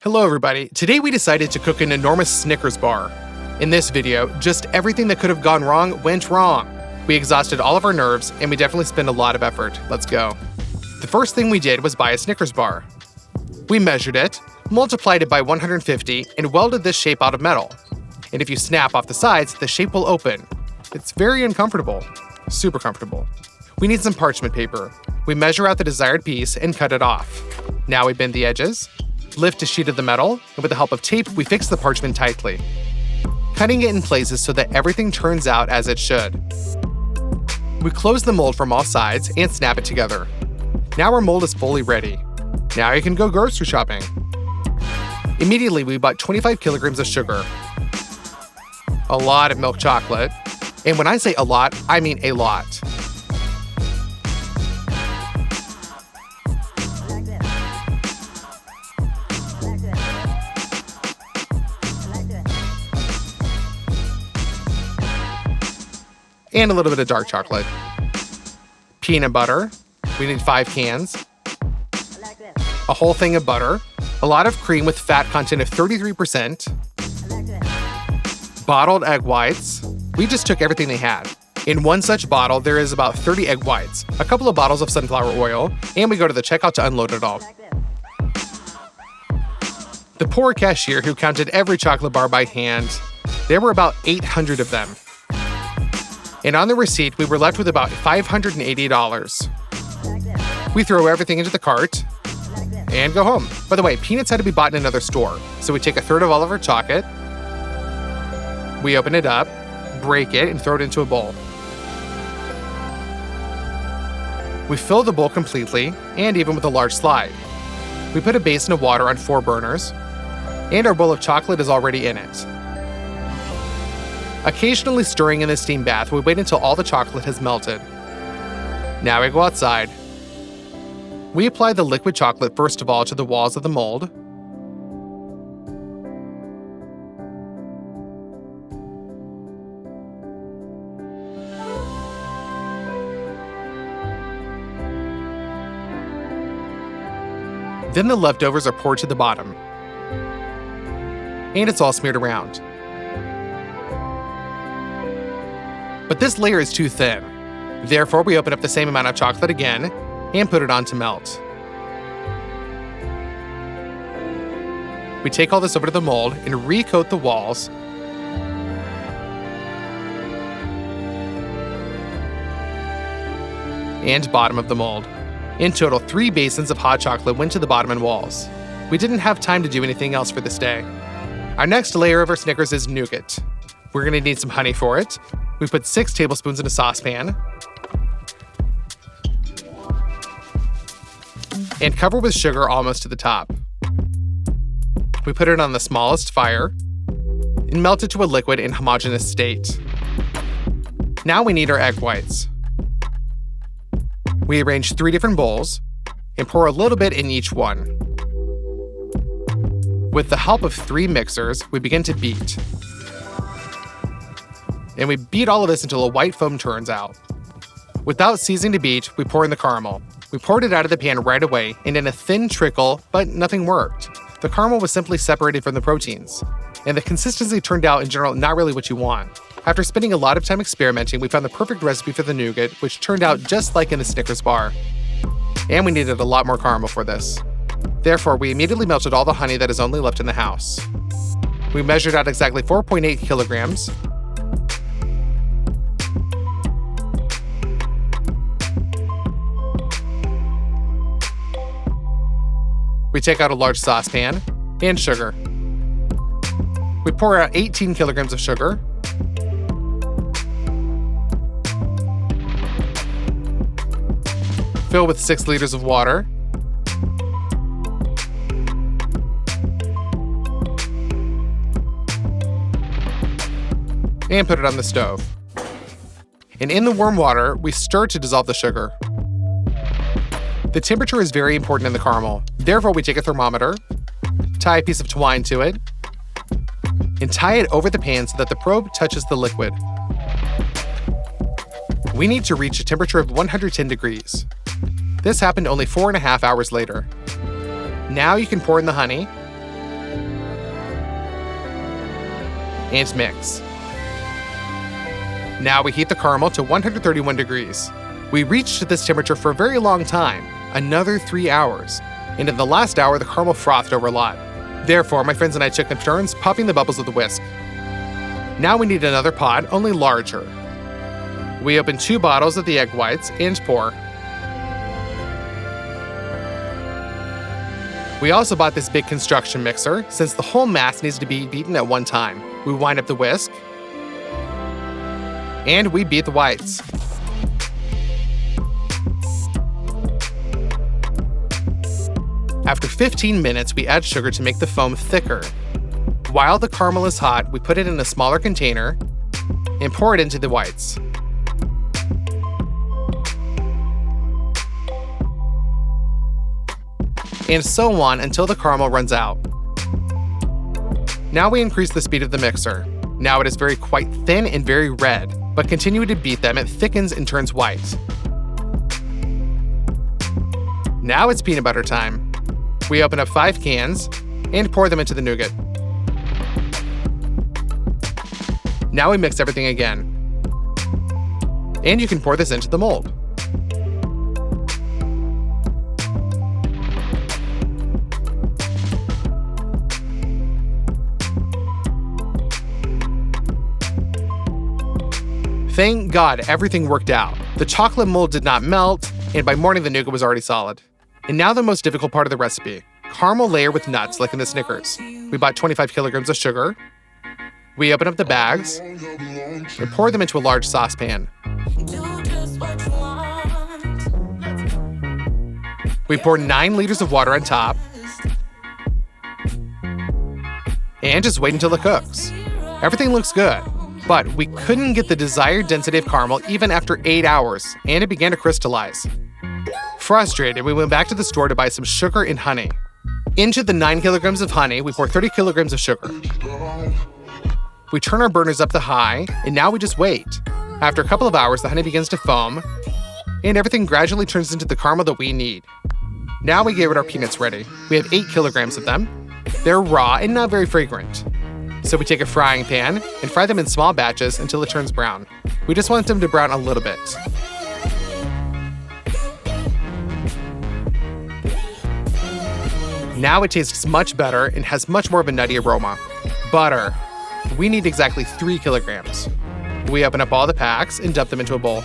Hello everybody, today we decided to cook an enormous Snickers bar. In this video, just everything that could have gone wrong went wrong. We exhausted all of our nerves and we definitely spent a lot of effort. Let's go. The first thing we did was buy a Snickers bar. We measured it, multiplied it by 150, and welded this shape out of metal. And if you snap off the sides, the shape will open. It's very uncomfortable. Super comfortable. We need some parchment paper. We measure out the desired piece and cut it off. Now we bend the edges, lift a sheet of the metal, and with the help of tape, we fix the parchment tightly, cutting it in places so that everything turns out as it should. We close the mold from all sides and snap it together. Now our mold is fully ready. Now you can go grocery shopping. Immediately, we bought 25 kilograms of sugar, a lot of milk chocolate, and when I say a lot, I mean a lot. And a little bit of dark chocolate. Peanut butter. We need 5 cans. A whole thing of butter. A lot of cream with fat content of 33%. Bottled egg whites. We just took everything they had. In one such bottle, there is about 30 egg whites, a couple of bottles of sunflower oil, and we go to the checkout to unload it all. The poor cashier who counted every chocolate bar by hand, there were about 800 of them. And on the receipt, we were left with about $580. We throw everything into the cart and go home. By the way, peanuts had to be bought in another store, so we take a third of all of our chocolate, we open it up, break it, and throw it into a bowl. We fill the bowl completely, and even with a large slide. We put a basin of water on 4 burners, and our bowl of chocolate is already in it. Occasionally stirring in the steam bath, we wait until all the chocolate has melted. Now we go outside. We apply the liquid chocolate first of all to the walls of the mold. Then the leftovers are poured to the bottom. And it's all smeared around. But this layer is too thin. Therefore, we open up the same amount of chocolate again and put it on to melt. We take all this over to the mold and recoat the walls and bottom of the mold. In total, 3 basins of hot chocolate went to the bottom and walls. We didn't have time to do anything else for this day. Our next layer of our Snickers is nougat. We're gonna need some honey for it. We put 6 tablespoons in a saucepan and cover with sugar almost to the top. We put it on the smallest fire and melt it to a liquid in homogeneous state. Now we need our egg whites. We arrange 3 different bowls and pour a little bit in each one. With the help of 3 mixers, we begin to beat. And we beat all of this until a white foam turns out. Without ceasing to beat, we pour in the caramel. We poured it out of the pan right away and in a thin trickle, but nothing worked. The caramel was simply separated from the proteins. And the consistency turned out in general not really what you want. After spending a lot of time experimenting, we found the perfect recipe for the nougat, which turned out just like in the Snickers bar. And we needed a lot more caramel for this. Therefore, we immediately melted all the honey that is only left in the house. We measured out exactly 4.8 kilograms. We take out a large saucepan and sugar. We pour out 18 kilograms of sugar. Fill with 6 liters of water. And put it on the stove. And in the warm water, we stir to dissolve the sugar. The temperature is very important in the caramel. Therefore, we take a thermometer, tie a piece of twine to it, and tie it over the pan so that the probe touches the liquid. We need to reach a temperature of 110 degrees. This happened only 4.5 hours later. Now you can pour in the honey and mix. Now we heat the caramel to 131 degrees. We reached this temperature for a very long time, another 3 hours, and in the last hour the caramel frothed over a lot. Therefore, my friends and I took turns popping the bubbles with a whisk. Now we need another pot, only larger. We open 2 bottles of the egg whites and pour. We also bought this big construction mixer, since the whole mass needs to be beaten at one time. We wind up the whisk, and we beat the whites. After 15 minutes, we add sugar to make the foam thicker. While the caramel is hot, we put it in a smaller container and pour it into the whites. And so on until the caramel runs out. Now we increase the speed of the mixer. Now it is quite thin and very red, but continue to beat them, it thickens and turns white. Now it's peanut butter time. We open up 5 cans and pour them into the nougat. Now we mix everything again. And you can pour this into the mold. Thank God everything worked out. The chocolate mold did not melt, and by morning the nougat was already solid. And now the most difficult part of the recipe, caramel layer with nuts like in the Snickers. We bought 25 kilograms of sugar. We open up the bags and pour them into a large saucepan. We pour 9 liters of water on top and just wait until it cooks. Everything looks good. But we couldn't get the desired density of caramel even after 8 hours, and it began to crystallize. Frustrated, we went back to the store to buy some sugar and honey. Into the 9 kilograms of honey, we pour 30 kilograms of sugar. We turn our burners up to high, and now we just wait. After a couple of hours, the honey begins to foam, and everything gradually turns into the caramel that we need. Now we get our peanuts ready. We have 8 kilograms of them. They're raw and not very fragrant. So we take a frying pan and fry them in small batches until it turns brown. We just want them to brown a little bit. Now it tastes much better and has much more of a nutty aroma. Butter. We need exactly 3 kilograms. We open up all the packs and dump them into a bowl.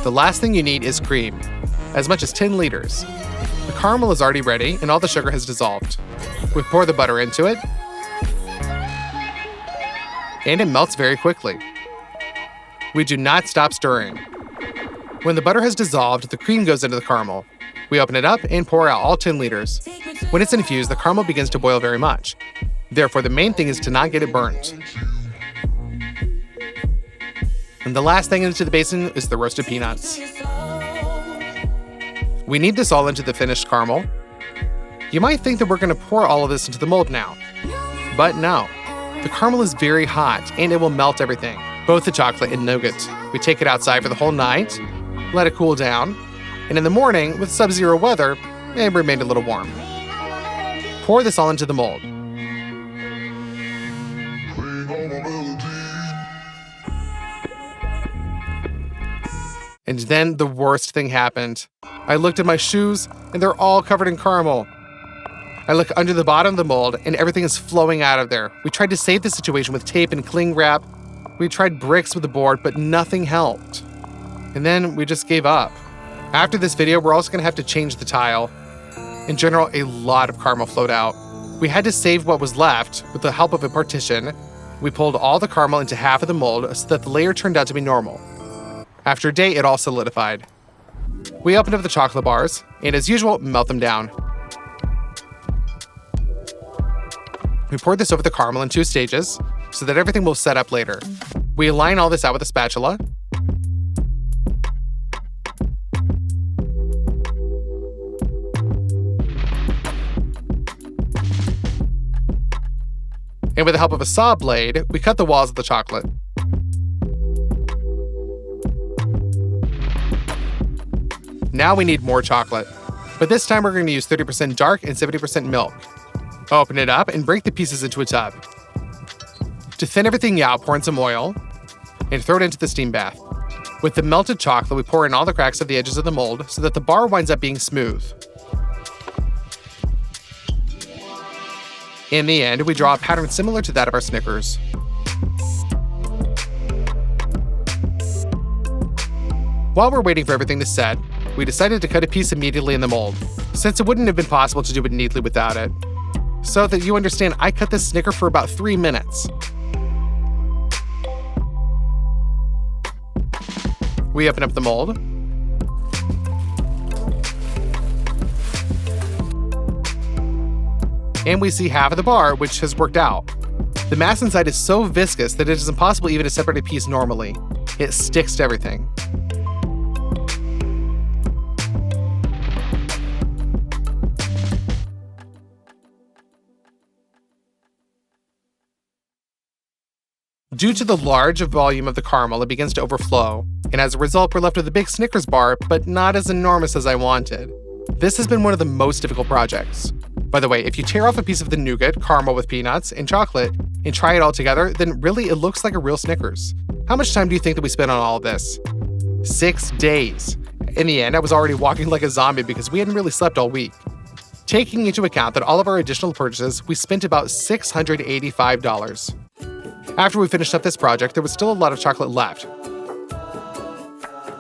The last thing you need is cream, as much as 10 liters. The caramel is already ready and all the sugar has dissolved. We pour the butter into it, and it melts very quickly. We do not stop stirring. When the butter has dissolved, the cream goes into the caramel. We open it up and pour out all 10 liters. When it's infused, the caramel begins to boil very much. Therefore, the main thing is to not get it burnt. And the last thing into the basin is the roasted peanuts. We knead this all into the finished caramel. You might think that we're going to pour all of this into the mold now. But no. The caramel is very hot and it will melt everything, both the chocolate and nougat. We take it outside for the whole night, let it cool down, and in the morning, with sub-zero weather, it remained a little warm. Pour this all into the mold. And then the worst thing happened. I looked at my shoes, and they're all covered in caramel. I look under the bottom of the mold, and everything is flowing out of there. We tried to save the situation with tape and cling wrap. We tried bricks with the board, but nothing helped. And then we just gave up. After this video, we're also going to have to change the tile. In general, a lot of caramel flowed out. We had to save what was left with the help of a partition. We pulled all the caramel into half of the mold so that the layer turned out to be normal. After a day, it all solidified. We opened up the chocolate bars, and as usual, melt them down. We poured this over the caramel in 2 stages, so that everything will set up later. We align all this out with a spatula. And with the help of a saw blade, we cut the walls of the chocolate. Now we need more chocolate. But this time we're going to use 30% dark and 70% milk. Open it up and break the pieces into a tub. To thin everything out, pour in some oil and throw it into the steam bath. With the melted chocolate, we pour in all the cracks of the edges of the mold so that the bar winds up being smooth. In the end, we draw a pattern similar to that of our Snickers. While we're waiting for everything to set, we decided to cut a piece immediately in the mold, since it wouldn't have been possible to do it neatly without it. So that you understand, I cut this Snicker for about 3 minutes. We open up the mold. And we see half of the bar, which has worked out. The mass inside is so viscous that it is impossible even to separate a piece normally. It sticks to everything. Due to the large volume of the caramel, it begins to overflow, and as a result, we're left with a big Snickers bar, but not as enormous as I wanted. This has been one of the most difficult projects. By the way, if you tear off a piece of the nougat, caramel with peanuts, and chocolate, and try it all together, then really it looks like a real Snickers. How much time do you think that we spent on all of this? 6 days. In the end, I was already walking like a zombie because we hadn't really slept all week. Taking into account that all of our additional purchases, we spent about $685. After we finished up this project, there was still a lot of chocolate left.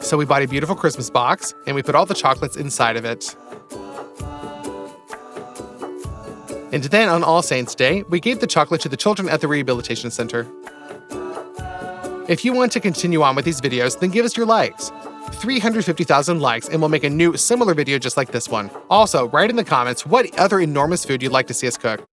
So we bought a beautiful Christmas box, and we put all the chocolates inside of it. And then on All Saints' Day, we gave the chocolate to the children at the Rehabilitation Center. If you want to continue on with these videos, then give us your likes. 350,000 likes, and we'll make a new, similar video just like this one. Also, write in the comments what other enormous food you'd like to see us cook.